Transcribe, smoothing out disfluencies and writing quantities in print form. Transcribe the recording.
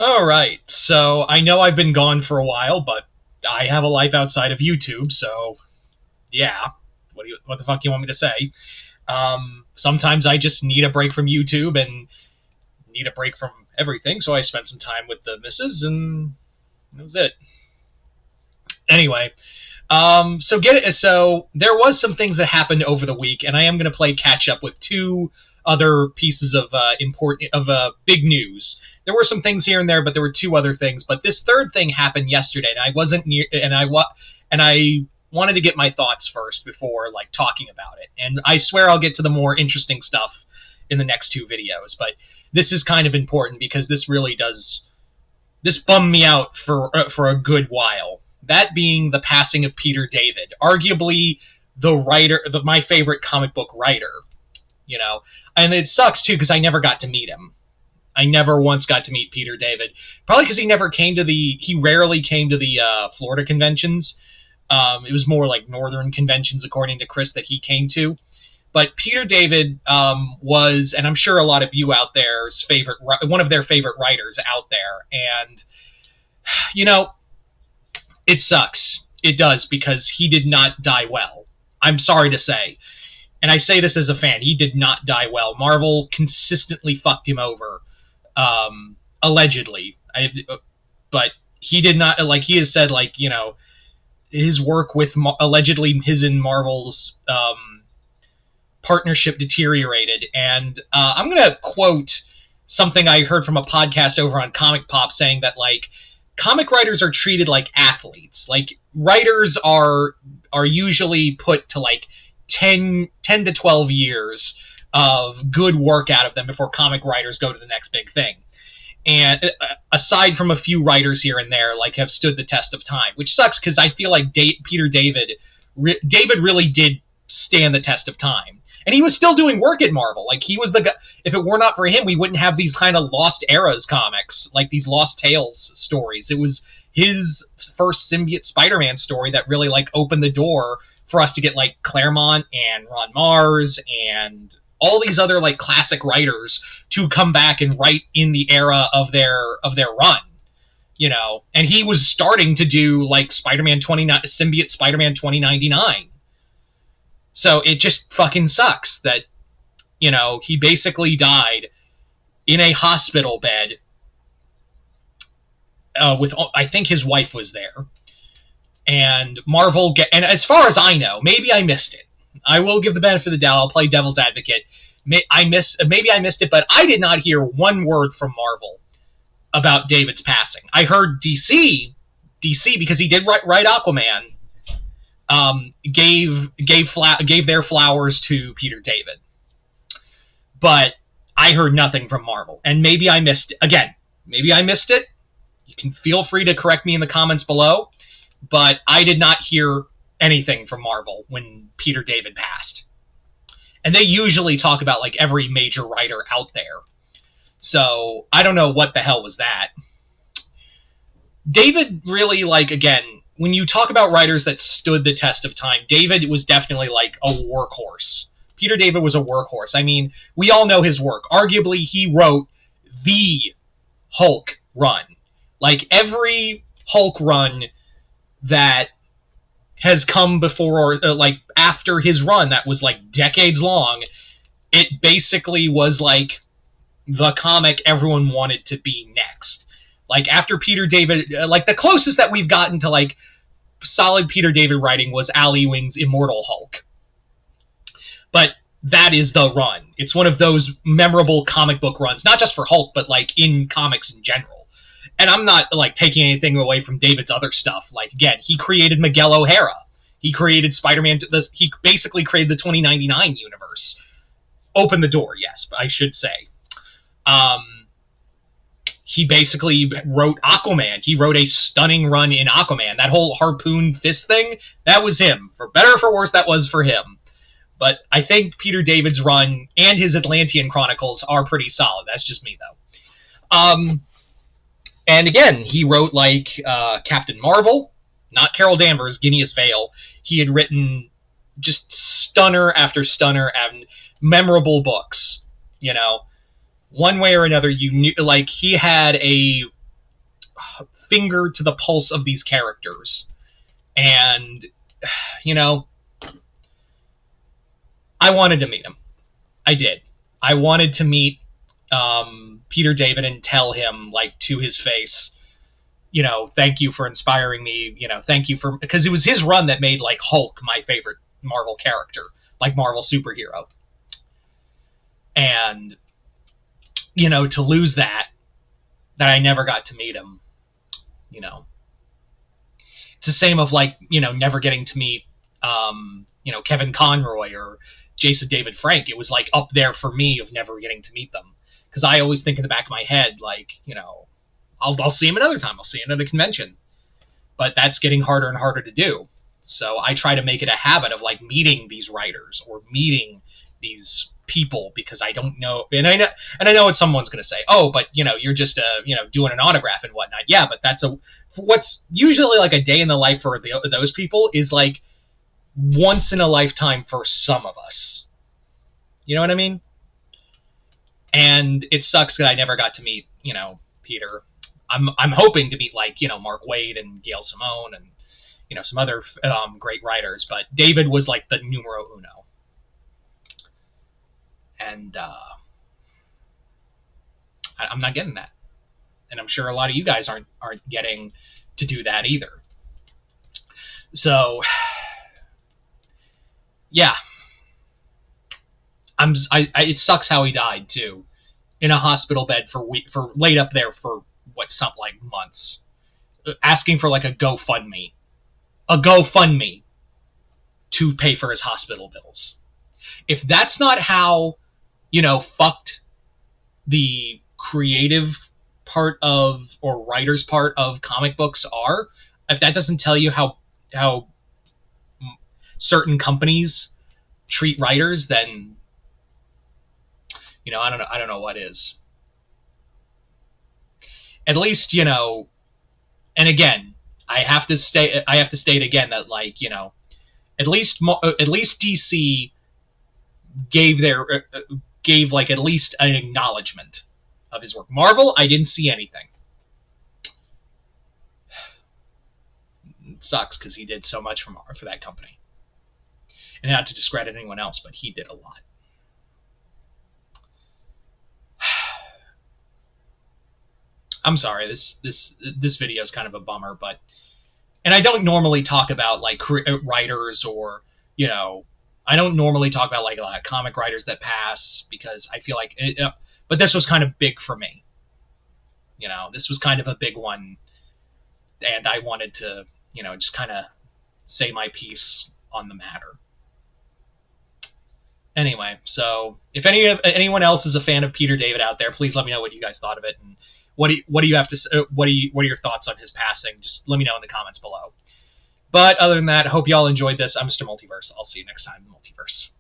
All right, so I know I've been gone for a while, but I have a life outside of YouTube, so yeah. What the fuck you want me to say? Sometimes I just need a break from YouTube and need a break from everything, so I spent some time with the missus, and that was it. Anyway, so there was some things that happened over the week, and I am going to play catch up with two other pieces of big news. There were some things here and there, but there were two other things. But this third thing happened yesterday, and I wasn't near, and I wanted to get my thoughts first before like talking about it. And I swear I'll get to the more interesting stuff in the next two videos. But this is kind of important because this bummed me out for a good while. That being the passing of Peter David, arguably my favorite comic book writer. You know, and it sucks too because I never got to meet him. I never once got to meet Peter David, probably because he rarely came to the Florida conventions. It was more like northern conventions, according to Chris, that he came to. But Peter David was, and I'm sure a lot of you out there's one of their favorite writers out there. And, you know, it sucks. It does, because he did not die well. I'm sorry to say. And I say this as a fan. He did not die well. Marvel consistently fucked him over, allegedly. But he did not, like he has said, like, you know, his work with, allegedly his and Marvel's partnership deteriorated. And I'm going to quote something I heard from a podcast over on Comic Pop saying that, like, comic writers are treated like athletes. Like, writers are usually put to, like, 10 to 12 years of good work out of them before comic writers go to the next big thing. And aside from a few writers here and there, like, have stood the test of time, which sucks because I feel like Peter David really did stand the test of time. And he was still doing work at Marvel. Like, he was the guy. If it were not for him, we wouldn't have these kind of Lost Eras comics, like these Lost Tales stories. It was his first symbiote Spider-Man story that really, like, opened the door for us to get, like, Claremont and Ron Mars and all these other, like, classic writers to come back and write in the era of their run, you know. And he was starting to do, like, symbiote Spider-Man 2099. So it just fucking sucks that, you know, he basically died in a hospital bed with, I think his wife was there. And Marvel and as far as I know, maybe I missed it. I will give the benefit of the doubt. I'll play devil's advocate. Maybe I missed it, but I did not hear one word from Marvel about David's passing. I heard DC because he did write Aquaman. Gave their flowers to Peter David, but I heard nothing from Marvel, and maybe I missed it. Again, maybe I missed it. You can feel free to correct me in the comments below, but I did not hear anything from Marvel when Peter David passed. And they usually talk about, like, every major writer out there. So I don't know what the hell was that. David really, like, again, when you talk about writers that stood the test of time, David was definitely, like, a workhorse. Peter David was a workhorse. I mean, we all know his work. Arguably, he wrote the Hulk run. Like, every Hulk run that has come before, like, after his run that was, like, decades long, it basically was, like, the comic everyone wanted to be next. Like, after Peter David, like, the closest that we've gotten to, like, solid Peter David writing was Al Ewing's Immortal Hulk. But that is the run. It's one of those memorable comic book runs, not just for Hulk, but, like, in comics in general. And I'm not, like, taking anything away from David's other stuff. Like, again, he created Miguel O'Hara. He created Spider-Man. He basically created the 2099 universe. Opened the door, yes, I should say. He basically wrote Aquaman. He wrote a stunning run in Aquaman. That whole harpoon fist thing, that was him. For better or for worse, that was for him. But I think Peter David's run and his Atlantean Chronicles are pretty solid. That's just me, though. And again, he wrote, like, Captain Marvel, not Carol Danvers, Guineas Vale. He had written just stunner after stunner and memorable books, you know. One way or another, you knew, like, he had a finger to the pulse of these characters. And, you know, I wanted to meet him. I did. I wanted to meet Peter David and tell him, like, to his face, you know, thank you for inspiring me, you know, thank you for, because it was his run that made, like, Hulk my favorite Marvel character, like, Marvel superhero. And, you know, to lose that I never got to meet him, you know. It's the same of, like, you know, never getting to meet, you know, Kevin Conroy or Jason David Frank. It was, like, up there for me of never getting to meet them. Because I always think in the back of my head, like, you know, I'll see him another time. I'll see him at a convention. But that's getting harder and harder to do. So I try to make it a habit of, like, meeting these writers or meeting these people, because I don't know, and I know what someone's going to say, oh, but, you know, you're just you know, doing an autograph and whatnot. Yeah, but that's what's usually like a day in the life for those people is like once in a lifetime for some of us. You know what I mean? And it sucks that I never got to meet, you know, Peter. I'm hoping to meet, like, you know, Mark Waid and Gail Simone and, you know, some other great writers, but David was like the numero uno. And I'm not getting that. And I'm sure a lot of you guys aren't getting to do that either. So, yeah. It sucks how he died, too. In a hospital bed for laid up there for, something like months. Asking for, like, a GoFundMe. A GoFundMe to pay for his hospital bills. If that's not how, you know, fucked the creative part of, or writer's part of comic books are, if that doesn't tell you how certain companies treat writers, then, you know, I don't know what is. At least, you know, and again, I have to state again that, like, you know, at least DC gave like at least an acknowledgement of his work. Marvel, I didn't see anything. It sucks because he did so much for that company. And not to discredit anyone else, but he did a lot. I'm sorry, this video is kind of a bummer, but, and I don't normally talk about, like, writers or, you know, I don't normally talk about, like, comic writers that pass, because I feel like but this was kind of big for me. You know, this was kind of a big one, and I wanted to, you know, just kind of say my piece on the matter. Anyway, so if anyone else is a fan of Peter David out there, please let me know what you guys thought of it, and what do you have to, what are your thoughts on his passing? Just let me know in the comments below. But other than that, I hope you all enjoyed this. I'm Mr. Multiverse. I'll see you next time in the Multiverse.